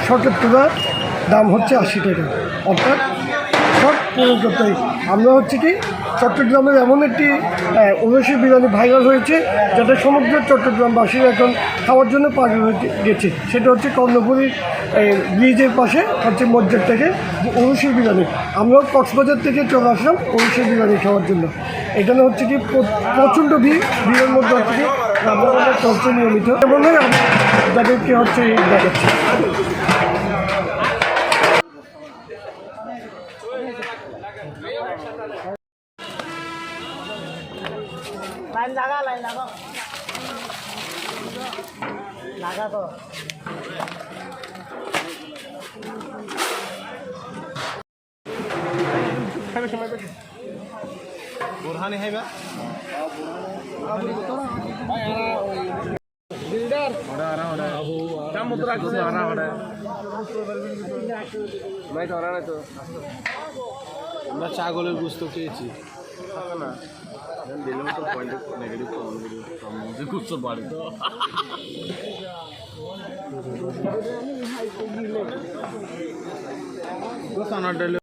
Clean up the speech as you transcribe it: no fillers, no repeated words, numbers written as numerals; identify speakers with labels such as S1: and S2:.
S1: শর্টের তুলার দাম হচ্ছে 80 টাকা, অর্থাৎ শর্ট পূরণ করতে হয়। আমরা হচ্ছে কি চট্টগ্রামের এমন একটি ঐশী বিরিয়ানি ভাইরাল হয়েছে, যেটা সমগ্র চট্টগ্রামবাসী এখন খাওয়ার জন্য পাগল হয়ে গেছে। সেটা হচ্ছে কর্ণফুলী ব্রিজের পাশে হচ্ছে মসজিদ থেকে ঐশী বিরিয়ানি। আমরাও কক্সবাজার থেকে চলে আসলাম ঐশী বিরিয়ানি খাওয়ার জন্য। এখানে হচ্ছে কি প্রচণ্ড ভিড়ের মধ্যে হচ্ছে কি রান্নাবান্না চলছে নিয়মিত, এবং আমি যাদেরকে হচ্ছে দেখাচ্ছি। লাইন লাগা তো বোরহানি হাইবা আমরা ছাগলের গুস্ত খেয়েছি না দিলাম তো পয়েন্ট নেগেটিভ গুস্ত বাড়ি তো খানা ডালে